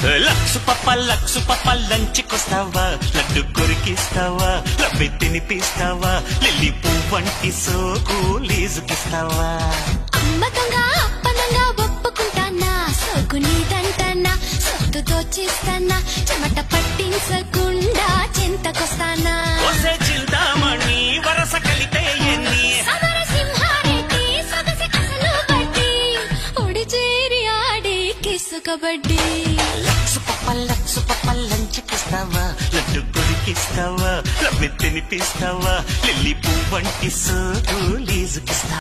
Lux పప్ప లంచ్కొస్తావా, laddu కొరికిస్తావా, లబ్బి తినిపిస్తావా, lily పువ్వంటి సోకు లీజుకిస్తావా? అమ్మకంగా అప్పనంగా ఒప్పుకుంటానా, సోకు నీదంటానా, సొత్తు దోచిస్తానా, చెమట పట్టించకుండా చింతకొస్తానా? వసే చింతామణి వరస కలితే ఎన్ని సమరసింహారెడ్డి సొగసి అసలు బట్టి ఒడి చేరి ఆడి కిసు కబడ్డీ. లక్సు పప్ప లంచ్కిస్తావా, లడ్డు కొరికిస్తావా, లబ్బి తినిపిస్తావా, లిల్లీ పువ్వంటి సోకు లీజుకిస్తావా?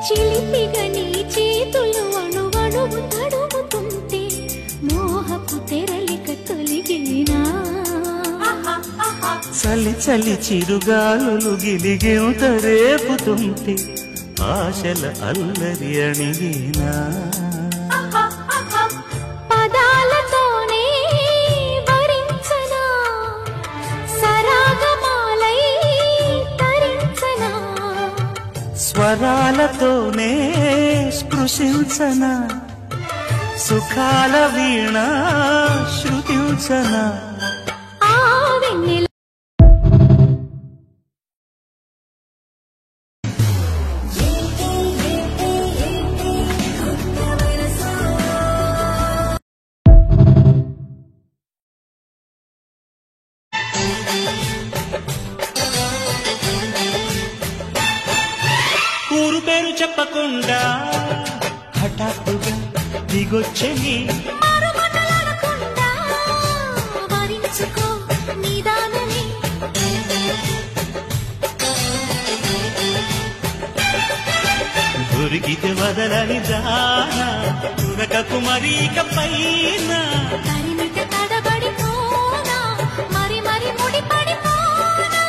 చిలిపిగని చేతులు అణువణువు తడుముతుంటే మోహపు తెరలిక తొలిగినా, చలి చలి చిరుగాలులు గిలిగెంత రేపుతుంటే ఆశల అల్లరి అణిగినా, పదాలతోనే వరించనా, సరాగమాలై తరించనా, స్వరాలతోనే స్పృశించనా, సుఖాల వీణ శృతించనా? ఆ వెన్నెల ఊరు పేరు చెప్పకుండా హఠాత్తుగా దిగొచ్చని మాటలాడకుండా వరించుకో నీదానని, దొరికితే వదలని దానా ఉరకకు మరీక పైన తరిమిట తడబడిపోనా, మరి మరి ముడిపడిపోనా,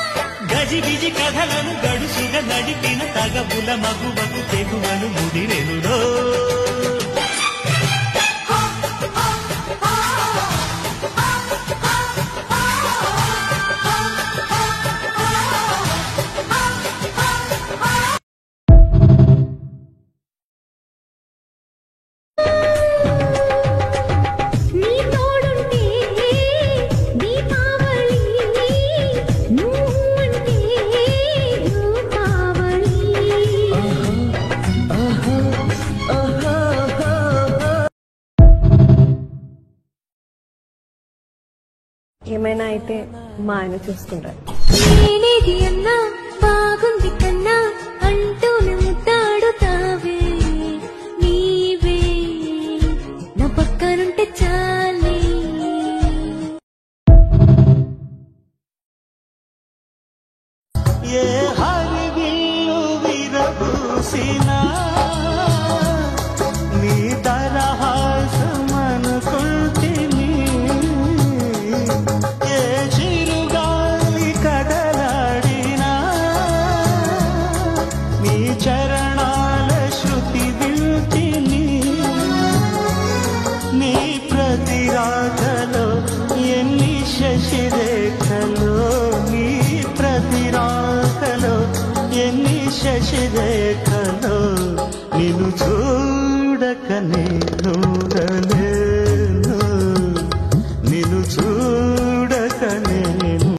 గజిబిజి కథలను గడుసుగా నడిపిన తగబుల మగువకు తెగువను ముదిరెనులో. నీ తోడుంటే దీపావళి, నువ్వంటే రూపావళి. ఏమైనా అయితే మా ఆయన చూసుకుంటారు. నేనేది అన్నా బాగుంది కన్నా అంటూనే ముద్దాడుతావే, నీవే నా పక్కనుంటే చాలే. ఏ హరివిల్లు విరబూసినా నీ దరహాసమనుకుంటిని, ఏ చిరుగాలి కదలాడినా నీ చరణాల శృతి వింటిని, నీ ప్రతి రాగలో ఎన్ని శశిరేఖలో, నీ ప్రతి రాగలో ఎన్ని శశిరేఖలో, నిన్ను చూడక నేనుండలేను, నిన్ను చూడక నేను.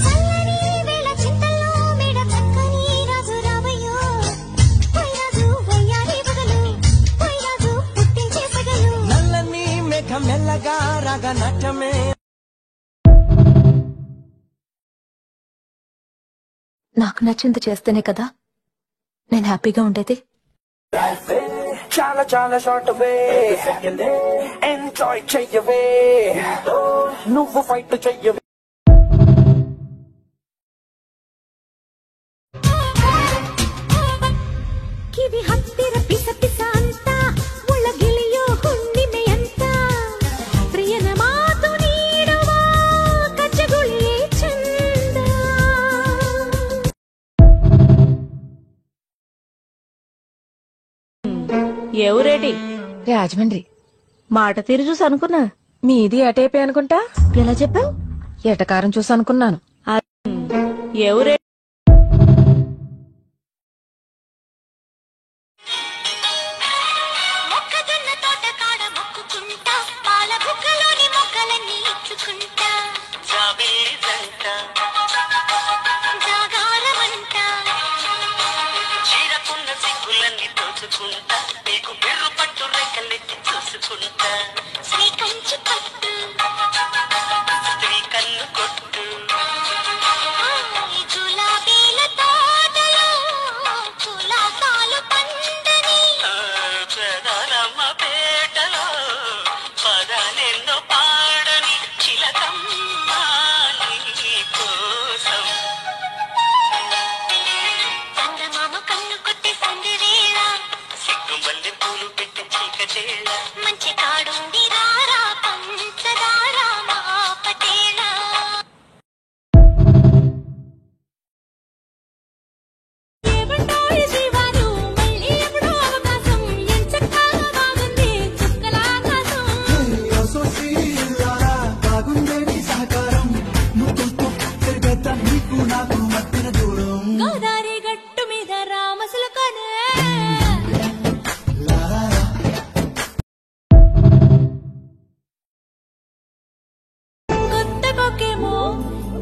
చల్లని వేళ చింతల్లో మేడ చక్కని రాజు రావయ్యో, పోయిరాజు వయ్యారి బగలు, పోయిరాజు పుట్టించే సగలు. నల్లని మేఘం మెల్లగా రాగ నాట్యమే. నాకు నచ్చింది చేస్తేనే కదా నేను హ్యాపీగా ఉండేది. చాలా చాలా షార్ట్ వే, ఎంజాయ్ చెయ్యవే, నువ్వు ఫైట్ చెయ్యవే. ಕಿವಿ ಹತ್ತಿರ ಪಿಸ ಪಿಸ ಅಂತ ಒಳಗಿಳಿಯೋ ಹುಣ್ಣಿಮೆ ಅಂತ ಪ್ರಿಯನ ಮಾತು ನೀಡುವ ಕಚ್ಚಗುಳಿಯೇ ಚಂದ. ఎవరేటి? రాజమండ్రి. మాట తీరు చూసి అనుకున్నా మీది అటేపే అనుకుంటా. ఎలా చెప్పావు? ఎటకారం చూసి అనుకున్నాను. ఎవరే మొక్కజొన్న తోట కాడ మొక్కుకుంటా పాల బుగ్గలోని మొక్కలన్నీ ఇచ్చుకుంటా జాగారమంట చీరకున్న సిగ్గులన్నీ దోచుకుంటా నీకు బిర్రు పట్టు రెక్కలెత్తి చూసుకుంటా శ్రీ కంచి పట్టు స్త్రీ కన్ను కొట్టు ఈ గులాబీల తోటలో కులాసాలు పండని ప్రధానమ్మ పేటలో పదాలెన్నో పాడని చిలకమ్మ నీ కోసం చందమామ కన్ను కొట్టే సందివేళ సిగ్గుమల్లి పూలు పెట్టి చీకటేళ మంచి కాడుంది రారా పంచదార మా పటేళ ఏమంటాయి జీవాలు మళ్ళీ ఎప్పుడో అవకాశం ఎంచక్కా బాగుంది చుక్కల ఆకాశం గోదారి గట్టు మీద రామసులకనే కొత్త కొక్కేమో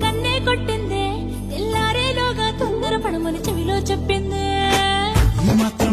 కన్నే కొట్టిందే తెల్లారేలోగా తొందర పడమని చెవిలో చెప్పిందే ఈ మాత్రం